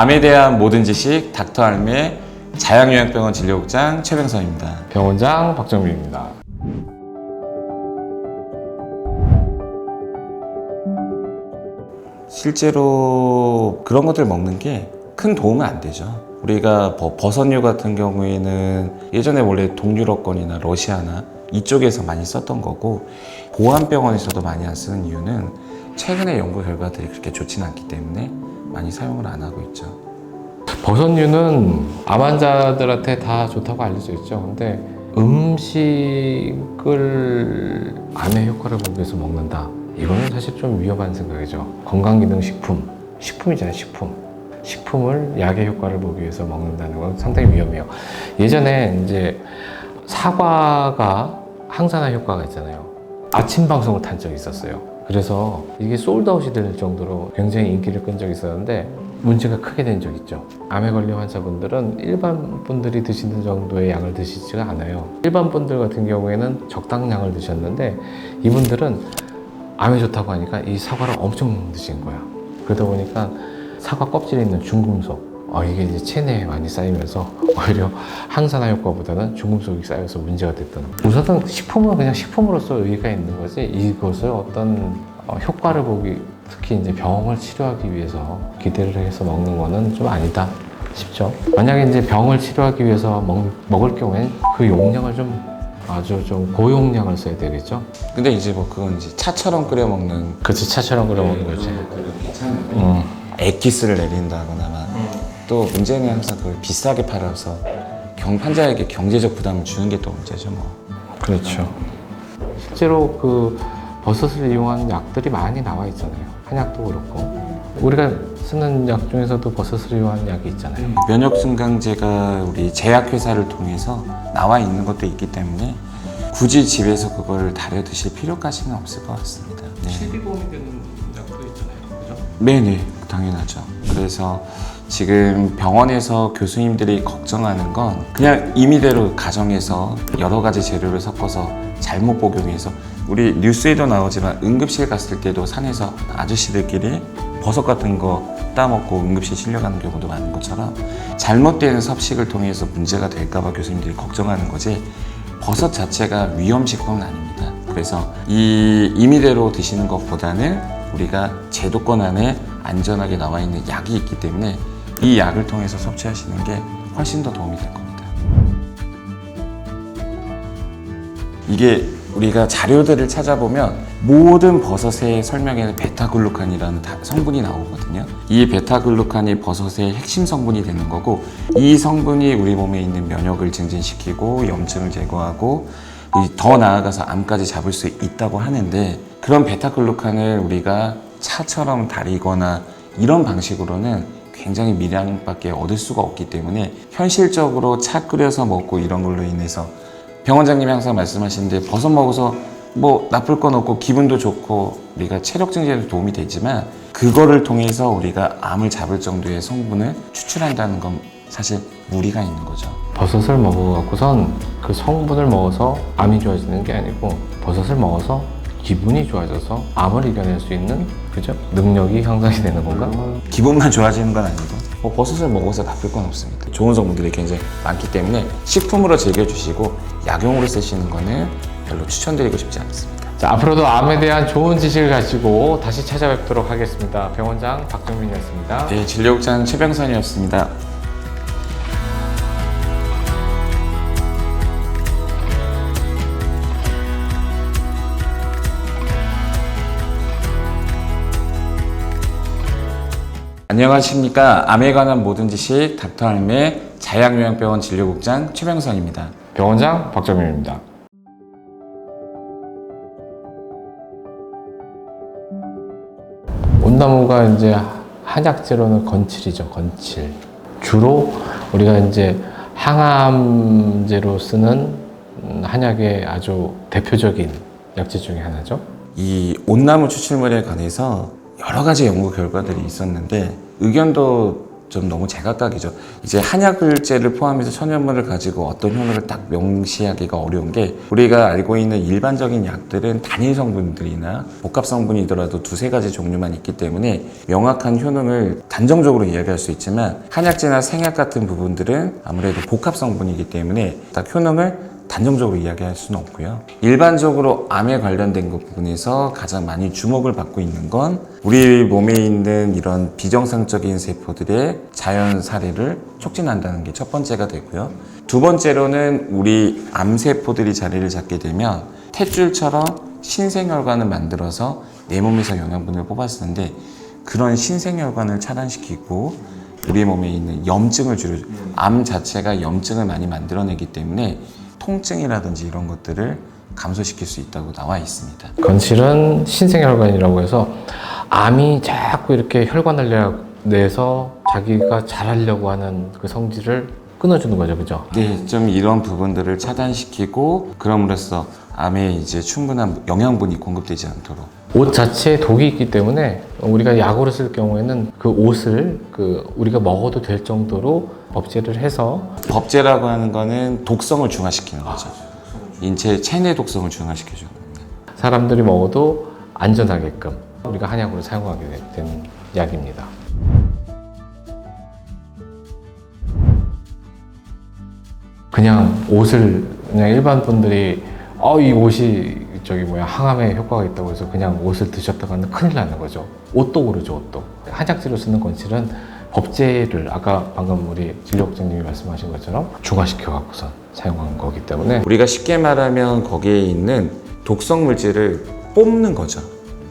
암에 대한 모든 지식 닥터 알매 자양요양병원 진료국장 최병선입니다. 병원장 박정민입니다. 실제로 그런 것들 먹는 게 큰 도움은 안 되죠. 우리가 버섯류 같은 경우에는 예전에 원래 동유럽권이나 러시아나 이쪽에서 많이 썼던 거고, 보안병원에서도 많이 안 쓰는 이유는 최근의 연구 결과들이 그렇게 좋지는 않기 때문에 많이 사용을 안 하고 있죠. 버섯류는 암 환자들한테 다 좋다고 알려져 있죠. 근데 음식을 암의 효과를 보기 위해서 먹는다, 이거는 사실 좀 위험한 생각이죠. 건강기능식품, 식품이잖아요. 식품을 약의 효과를 보기 위해서 먹는다는 건 상당히 위험해요. 예전에 이제 사과가 항산화 효과가 있잖아요. 아침 방송을 탄 적이 있었어요. 그래서 이게 솔드아웃이 될 정도로 굉장히 인기를 끈 적이 있었는데 문제가 크게 된 적이 있죠. 암에 걸린 환자분들은 일반 분들이 드시는 정도의 양을 드시지가 않아요. 일반 분들 같은 경우에는 적당량을 드셨는데, 이분들은 암에 좋다고 하니까 이 사과를 엄청 드신 거야. 그러다 보니까 사과 껍질에 있는 중금속, 이게 이제 체내에 많이 쌓이면서 오히려 항산화 효과보다는 중금속이 쌓여서 문제가 됐던. 우선은 식품은 그냥 식품으로서 의의가 있는 거지, 이것을 어떤 효과를 보기, 특히 이제 병을 치료하기 위해서 기대를 해서 먹는 거는 좀 아니다 싶죠. 만약에 이제 병을 치료하기 위해서 먹을 경우엔 그 용량을 아주 좀 고용량을 써야 되겠죠. 근데 이제 그건 이제 차처럼 끓여 먹는, 그치, 차처럼 끓여 먹는 거지. 괜찮은데 액기스를 내린다거나, 또 문제는 항상 그걸 비싸게 팔아서 환자에게 경제적 부담을 주는 게 또 문제죠. 그렇죠. 실제로 그 버섯을 이용한 약들이 많이 나와 있잖아요. 한약도 그렇고, 우리가 쓰는 약 중에서도 버섯을 이용한 약이 있잖아요. 면역 증강제가 우리 제약회사를 통해서 나와 있는 것도 있기 때문에 굳이 집에서 그걸 다려 드실 필요까지는 없을 것 같습니다. 네. 실비보험이 되는 약도 있잖아요. 그죠? 네네, 당연하죠. 그래서 지금 병원에서 교수님들이 걱정하는 건 그냥 임의대로 가정에서 여러 가지 재료를 섞어서 잘못 복용해서, 우리 뉴스에도 나오지만 응급실 갔을 때도 산에서 아저씨들끼리 버섯 같은 거 따먹고 응급실 실려가는 경우도 많은 것처럼 잘못된 섭식을 통해서 문제가 될까봐 교수님들이 걱정하는 거지, 버섯 자체가 위험식품은 아닙니다. 그래서 이 임의대로 드시는 것보다는 우리가 제도권 안에 안전하게 나와 있는 약이 있기 때문에 이 약을 통해서 섭취하시는 게 훨씬 더 도움이 될 겁니다. 이게 우리가 자료들을 찾아보면 모든 버섯의 설명에는 베타글루칸이라는 성분이 나오거든요. 이 베타글루칸이 버섯의 핵심 성분이 되는 거고, 이 성분이 우리 몸에 있는 면역을 증진시키고 염증을 제거하고 더 나아가서 암까지 잡을 수 있다고 하는데, 그런 베타글루칸을 우리가 차처럼 다리거나 이런 방식으로는 굉장히 미량밖에 얻을 수가 없기 때문에 현실적으로 차 끓여서 먹고 이런 걸로 인해서 병원장님이 항상 말씀하시는데, 버섯 먹어서 나쁠 건 없고 기분도 좋고 우리가 체력 증진에도 도움이 되지만 그거를 통해서 우리가 암을 잡을 정도의 성분을 추출한다는 건 사실 무리가 있는 거죠. 버섯을 먹어갖고선 그 성분을 먹어서 암이 좋아지는 게 아니고, 버섯을 먹어서 기분이 좋아져서 암을 이겨낼 수 있는, 그죠? 능력이 향상이 되는 건가? 기분만 좋아지는 건 아니고 버섯을 먹어서 나쁠 건 없습니다. 좋은 성분들이 굉장히 많기 때문에 식품으로 즐겨주시고 약용으로 쓰시는 거는 별로 추천드리고 싶지 않습니다. 자, 앞으로도 암에 대한 좋은 지식을 가지고 다시 찾아뵙도록 하겠습니다. 병원장 박정민이었습니다. 네, 진료국장 최병선이었습니다. 안녕하십니까. 암에 관한 모든 지식 닥터 알매 자양요양병원 진료국장 최병선입니다. 병원장 박정민입니다. 온나무가 이제 한약재로는 건칠이죠. 건칠. 주로 우리가 이제 항암제로 쓰는 한약의 아주 대표적인 약재 중에 하나죠. 이 온나무 추출물에 관해서 여러 가지 연구 결과들이 있었는데 의견도 좀 너무 제각각이죠. 이제 한약을제를 포함해서 천연물을 가지고 어떤 효능을 딱 명시하기가 어려운 게 우리가 알고 있는 일반적인 약들은 단일 성분들이나 복합 성분이더라도 두세 가지 종류만 있기 때문에 명확한 효능을 단정적으로 이야기할 수 있지만 한약재나 생약 같은 부분들은 아무래도 복합 성분이기 때문에 딱 효능을 단정적으로 이야기할 수는 없고요. 일반적으로 암에 관련된 부분에서 가장 많이 주목을 받고 있는 건 우리 몸에 있는 이런 비정상적인 세포들의 자연 살해를 촉진한다는 게 첫 번째가 되고요. 두 번째로는 우리 암세포들이 자리를 잡게 되면 탯줄처럼 신생혈관을 만들어서 내 몸에서 영양분을 뽑았었는데 그런 신생혈관을 차단시키고 우리 몸에 있는 염증을 줄여줘. 암 자체가 염증을 많이 만들어내기 때문에 통증이라든지 이런 것들을 감소시킬 수 있다고 나와 있습니다. 건실은 신생혈관이라고 해서 암이 자꾸 이렇게 혈관을 내서 자기가 잘하려고 하는 그 성질을 끊어주는 거죠, 그죠? 네, 좀 이런 부분들을 차단시키고 그럼으로써 암에 이제 충분한 영양분이 공급되지 않도록. 옷 자체에 독이 있기 때문에 우리가 약으로 쓸 경우에는 그 옷을 우리가 먹어도 될 정도로 법제를 해서 법제라고 하는 거는 독성을 중화시키는 거죠. 인체의 체내 독성을 중화시켜 주는 겁니다. 사람들이 먹어도 안전하게끔 우리가 한약으로 사용하게 된 약입니다. 그냥 옷을 그냥 일반 분들이 이 옷이 항암에 효과가 있다고 해서 그냥 옷을 드셨다가는 큰일 나는 거죠. 옷도 그러죠, 옷도. 한약재로 쓰는 건실은 법제를 아까 방금 우리 진료국장님이 말씀하신 것처럼 중화시켜 갖고서 사용한 거기 때문에 우리가 쉽게 말하면 거기에 있는 독성 물질을 뽑는 거죠.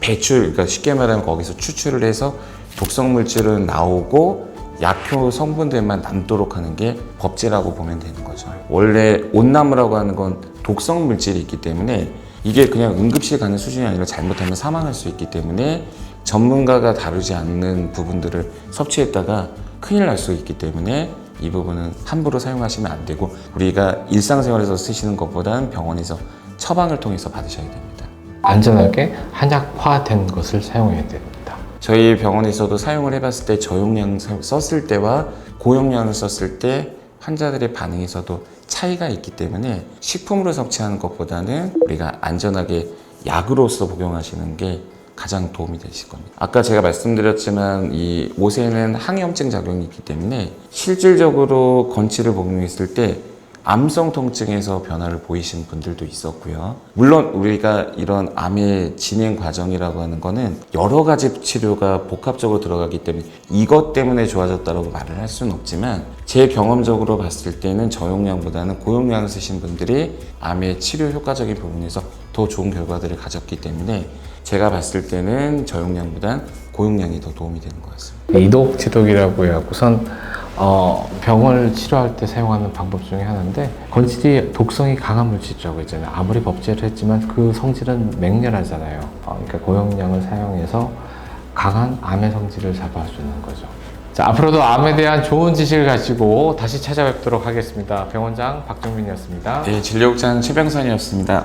배출, 그러니까 쉽게 말하면 거기서 추출을 해서 독성 물질은 나오고 약효 성분들만 남도록 하는 게 법제라고 보면 되는 거죠. 원래 온나무라고 하는 건 독성 물질이 있기 때문에 이게 그냥 응급실 가는 수준이 아니라 잘못하면 사망할 수 있기 때문에 전문가가 다루지 않는 부분들을 섭취했다가 큰일 날 수 있기 때문에 이 부분은 함부로 사용하시면 안 되고 우리가 일상생활에서 쓰시는 것보다는 병원에서 처방을 통해서 받으셔야 됩니다. 안전하게 한약화된 것을 사용해야 됩니다. 저희 병원에서도 사용을 해봤을 때 저용량 썼을 때와 고용량을 썼을 때 환자들의 반응에서도 차이가 있기 때문에 식품으로 섭취하는 것보다는 우리가 안전하게 약으로서 복용하시는 게 가장 도움이 되실 겁니다. 아까 제가 말씀드렸지만 이 옷에는 항염증 작용이 있기 때문에 실질적으로 건치를 복용했을 때 암성 통증에서 변화를 보이신 분들도 있었고요. 물론 우리가 이런 암의 진행 과정이라고 하는 거는 여러 가지 치료가 복합적으로 들어가기 때문에 이것 때문에 좋아졌다고 말을 할 수는 없지만 제 경험적으로 봤을 때는 저용량보다는 고용량을 쓰신 분들이 암의 치료 효과적인 부분에서 더 좋은 결과들을 가졌기 때문에 제가 봤을 때는 저용량보단 고용량이 더 도움이 되는 것 같습니다. 이독지독이라고 해갖고선 병을 치료할 때 사용하는 방법 중에 하나인데 건실이 독성이 강한 물질이라고 했잖아요. 아무리 법제를 했지만 그 성질은 맹렬하잖아요. 그러니까 고용량을 사용해서 강한 암의 성질을 잡아주는 거죠. 자, 앞으로도 암에 대한 좋은 지식을 가지고 다시 찾아뵙도록 하겠습니다. 병원장 박정민이었습니다. 네, 진료국장 최병선이었습니다.